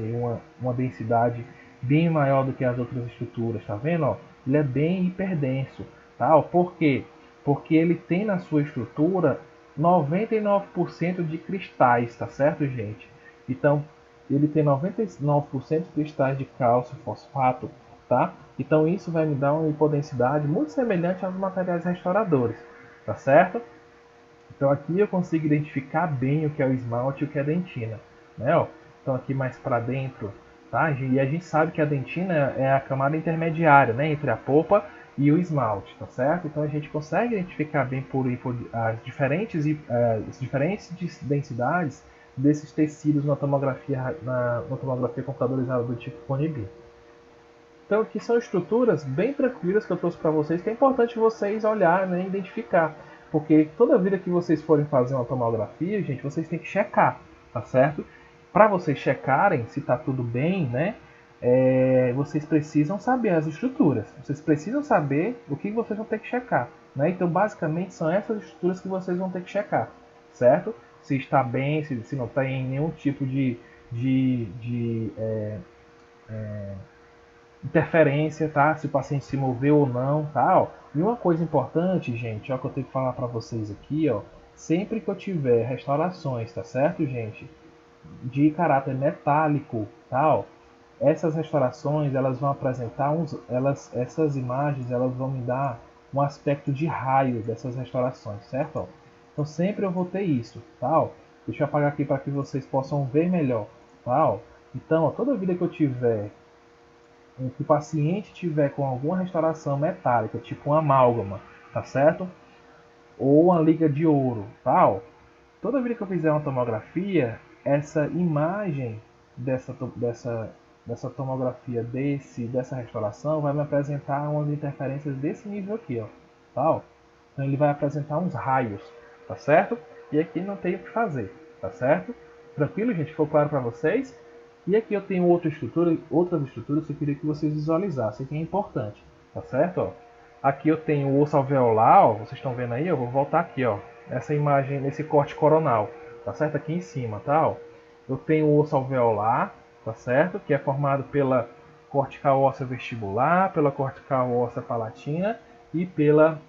Speaker 1: uma densidade bem maior do que as outras estruturas, tá vendo? Ó? Ele é bem hiperdenso, tá? Por quê? Porque ele tem na sua estrutura 99% de cristais, tá certo, gente? Então, ele tem 99% de cristais de cálcio, fosfato, tá? Então, isso vai me dar uma hipodensidade muito semelhante aos materiais restauradores, tá certo? Então, aqui eu consigo identificar bem o que é o esmalte e o que é a dentina, né? Ó, então, aqui mais para dentro, tá? E a gente sabe que a dentina é a camada intermediária, né, entre a polpa e o esmalte, tá certo? Então a gente consegue identificar bem por as diferentes densidades desses tecidos na tomografia computadorizada do tipo Cone-B. Então aqui são estruturas bem tranquilas que eu trouxe para vocês, que é importante vocês olharem, né, e identificar. Porque toda vida que vocês forem fazer uma tomografia, gente, vocês têm que checar, tá certo? Para vocês checarem se está tudo bem, né, vocês precisam saber as estruturas. Vocês precisam saber o que vocês vão ter que checar, né? Então, basicamente, são essas estruturas que vocês vão ter que checar, certo? Se está bem, se não tem nenhum tipo de interferência, tá? Se o paciente se moveu ou não, tá? Ó. E uma coisa importante, gente, ó, que eu tenho que falar para vocês aqui, ó, sempre que eu tiver restaurações, tá certo, gente, de caráter metálico, tá? Ó, essas restaurações, elas vão apresentar essas imagens, elas vão me dar um aspecto de raio dessas restaurações, certo? Ó. Então sempre eu vou ter isso, tá? Ó. Deixa eu apagar aqui para que vocês possam ver melhor, tá? Ó. Então, ó, toda vida que eu tiver que o paciente tiver com alguma restauração metálica, tipo uma amálgama, tá certo? Ou uma liga de ouro, tal. Toda vez que eu fizer uma tomografia, essa imagem dessa tomografia dessa restauração vai me apresentar umas interferências desse nível aqui, ó, tal. Então ele vai apresentar uns raios, tá certo? E aqui não tem o que fazer, tá certo? Tranquilo, gente? Ficou claro para vocês? E aqui eu tenho outras estruturas que eu queria que vocês visualizassem, que é importante, tá certo? Ó, aqui eu tenho o osso alveolar, ó, vocês estão vendo aí, eu vou voltar aqui, ó, essa imagem, nesse corte coronal, tá certo? Aqui em cima, tá? Ó. Eu tenho o osso alveolar, tá certo? Que é formado pela cortical óssea vestibular, pela cortical óssea palatina e pelo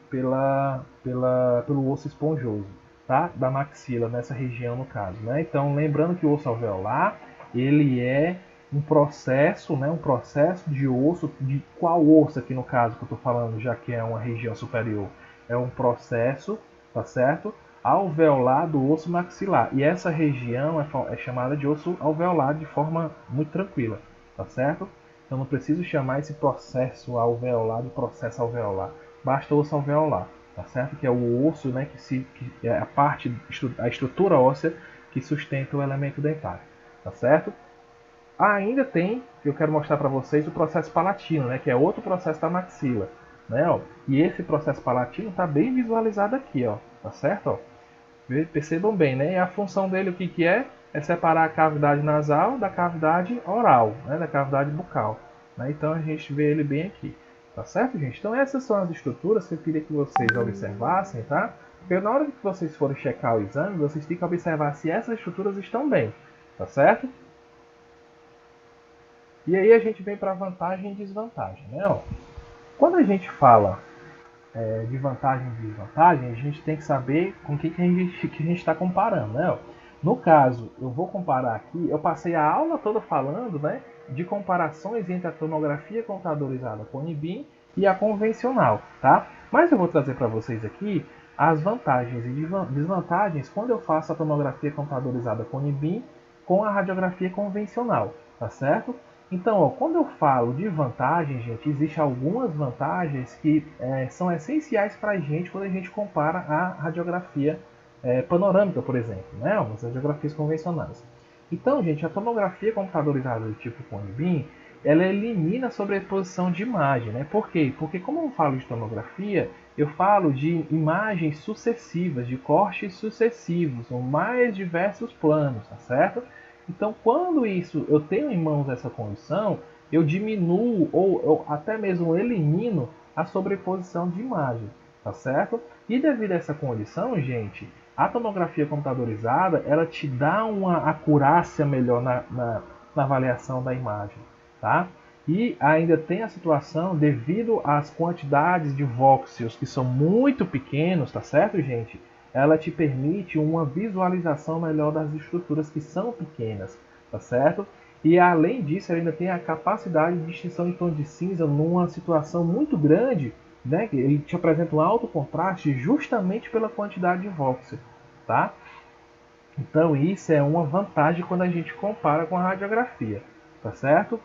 Speaker 1: osso esponjoso, tá? Da maxila, nessa região no caso, né? Então, lembrando que o osso alveolar ele é um processo, né, um processo de osso, de qual osso aqui no caso que eu estou falando, já que é uma região superior, é um processo, tá certo? Alveolar do osso maxilar. E essa região é chamada de osso alveolar de forma muito tranquila, tá certo? Então não preciso chamar esse processo alveolar de processo alveolar. Basta osso alveolar, tá certo? Que é o osso, né, que é a estrutura óssea que sustenta o elemento dentário, tá certo? Ainda tem, que eu quero mostrar para vocês, o processo palatino, né, que é outro processo da maxila, né, ó. E esse processo palatino está bem visualizado aqui, ó, tá certo? Ó. Percebam bem, né? E a função dele o que, que é? É separar a cavidade nasal da cavidade oral, né, da cavidade bucal. Né? Então a gente vê ele bem aqui, tá certo, gente? Então essas são as estruturas que eu queria que vocês observassem, tá? Porque na hora que vocês forem checar o exame, vocês têm que observar se essas estruturas estão bem, tá certo? E aí a gente vem para vantagem e desvantagem, né? Ó, quando a gente fala de vantagem e desvantagem, a gente tem que saber com que a gente está comparando, né? Ó, no caso, eu vou comparar aqui, eu passei a aula toda falando, né, de comparações entre a tomografia computadorizada com NIBIM e a convencional, tá? Mas eu vou trazer para vocês aqui as vantagens e desvantagens quando eu faço a tomografia computadorizada com NIBIM com a radiografia convencional, tá certo? Então, ó, quando eu falo de vantagem, gente, existem algumas vantagens que são essenciais para a gente quando a gente compara a radiografia panorâmica, por exemplo, né? As radiografias convencionais. Então, gente, a tomografia computadorizada do tipo Cone-Beam, ela elimina a sobreposição de imagem, né? Por quê? Porque como eu falo de tomografia, eu falo de imagens sucessivas, de cortes sucessivos, ou mais diversos planos, tá certo? Então, quando eu tenho em mãos essa condição, eu diminuo ou até mesmo elimino a sobreposição de imagem, tá certo? E devido a essa condição, gente, a tomografia computadorizada, ela te dá uma acurácia melhor na avaliação da imagem, tá? E ainda tem a situação, devido às quantidades de voxels que são muito pequenos, tá certo, gente? Ela te permite uma visualização melhor das estruturas que são pequenas, tá certo? E além disso, ela ainda tem a capacidade de distinção de tom de cinza numa situação muito grande, né? Ele te apresenta um alto contraste justamente pela quantidade de voxel, tá? Então isso é uma vantagem quando a gente compara com a radiografia, tá certo?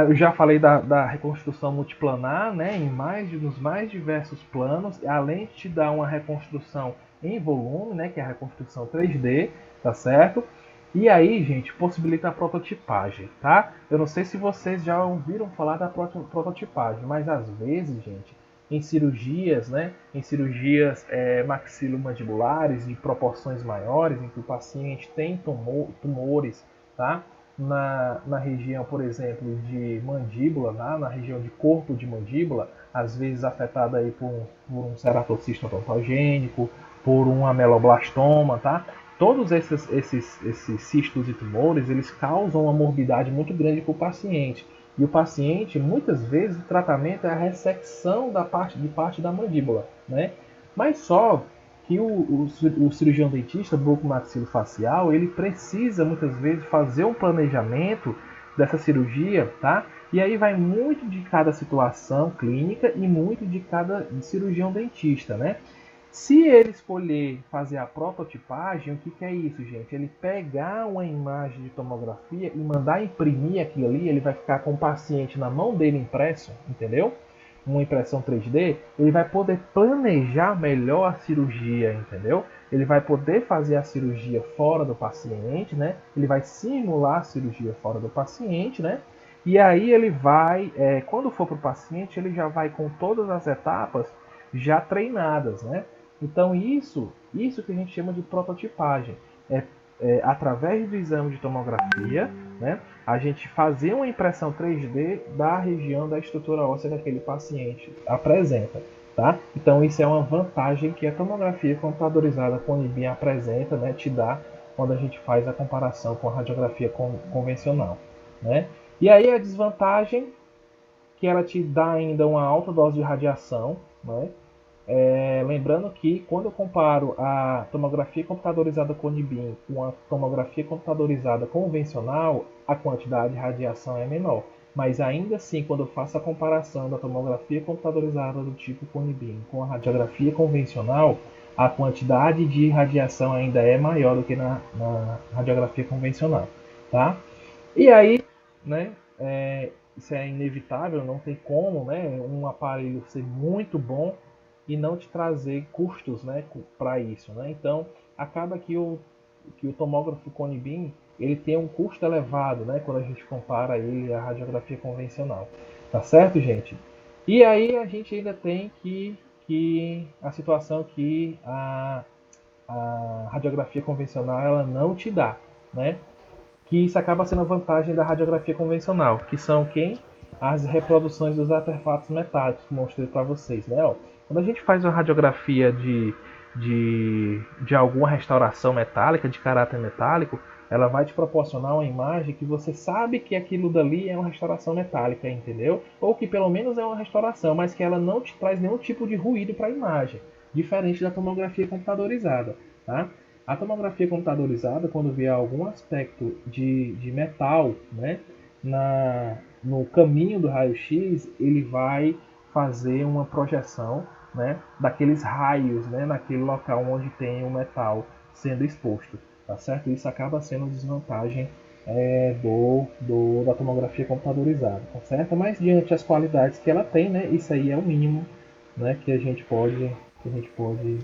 Speaker 1: Eu já falei da reconstrução multiplanar, né, nos mais diversos planos, além de te dar uma reconstrução em volume, né, que é a reconstrução 3D, tá certo? E aí, gente, possibilita a prototipagem, tá? Eu não sei se vocês já ouviram falar da prototipagem, mas às vezes, gente, em cirurgias, né, em cirurgias maxilomandibulares de proporções maiores, em que o paciente tem tumores, tá? Na região, por exemplo, de mandíbula, na região de corpo de mandíbula, às vezes afetada aí por um ceratocisto odontogênico, por um ameloblastoma, tá? Todos esses cistos e tumores, eles causam uma morbidade muito grande para o paciente. E o paciente, muitas vezes, o tratamento é a ressecção de parte da mandíbula, né? Mas só que o cirurgião dentista bucomaxilofacial, ele precisa muitas vezes fazer um planejamento dessa cirurgia, tá? E aí vai muito de cada situação clínica e muito de cada cirurgião dentista, né? Se ele escolher fazer a prototipagem, o que é isso, gente? Ele pegar uma imagem de tomografia e mandar imprimir aquilo ali, ele vai ficar com o paciente na mão dele impresso, entendeu? Uma impressão 3D, ele vai poder planejar melhor a cirurgia, entendeu? Ele vai poder fazer a cirurgia fora do paciente, né? Ele vai simular a cirurgia fora do paciente, né? E aí ele vai, quando for para o paciente, ele já vai com todas as etapas já treinadas, né? Então isso que a gente chama de prototipagem. Através do exame de tomografia, né, a gente fazer uma impressão 3D da região da estrutura óssea que aquele paciente apresenta. Tá? Então isso é uma vantagem que a tomografia computadorizada com NIBIM apresenta, né, te dá quando a gente faz a comparação com a radiografia convencional. Né? E aí a desvantagem que ela te dá ainda uma alta dose de radiação, né? Lembrando que quando eu comparo a tomografia computadorizada Conibin com a tomografia computadorizada convencional, a quantidade de radiação é menor. Mas ainda assim, quando eu faço a comparação da tomografia computadorizada do tipo Conibin com a radiografia convencional, a quantidade de radiação ainda é maior do que na radiografia convencional, tá? E aí, né, isso é inevitável, não tem como, né, um aparelho ser muito bom e não te trazer custos, né, para isso, né? Então, acaba que o tomógrafo Conibin ele tem um custo elevado, né, quando a gente compara ele à radiografia convencional, tá certo, gente? E aí a gente ainda tem que a situação que a radiografia convencional ela não te dá, né? Que isso acaba sendo a vantagem da radiografia convencional, que são quem? As reproduções dos artefatos metálicos, que mostrei para vocês, né? Ó, quando a gente faz uma radiografia de alguma restauração metálica, de caráter metálico, ela vai te proporcionar uma imagem que você sabe que aquilo dali é uma restauração metálica, entendeu? Ou que pelo menos é uma restauração, mas que ela não te traz nenhum tipo de ruído para a imagem, diferente da tomografia computadorizada, tá? A tomografia computadorizada, quando vê algum aspecto de metal, né, no caminho do raio-x, ele vai fazer uma projeção, né, daqueles raios, né, naquele local onde tem o metal sendo exposto, tá certo? Isso acaba sendo desvantagem da tomografia computadorizada, tá certo? Mas diante das qualidades que ela tem, né, isso aí é o mínimo, né, que a gente pode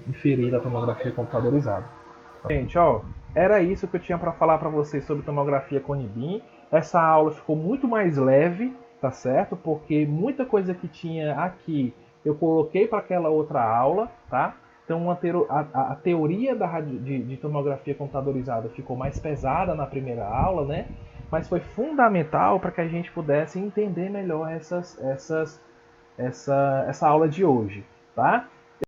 Speaker 1: inferir da tomografia computadorizada. Gente, ó, era isso que eu tinha para falar para vocês sobre tomografia Conibin. Essa aula ficou muito mais leve, tá certo? Porque muita coisa que tinha aqui eu coloquei para aquela outra aula, tá? Então a teoria de tomografia computadorizada ficou mais pesada na primeira aula, né? Mas foi fundamental para que a gente pudesse entender melhor essa aula de hoje, tá?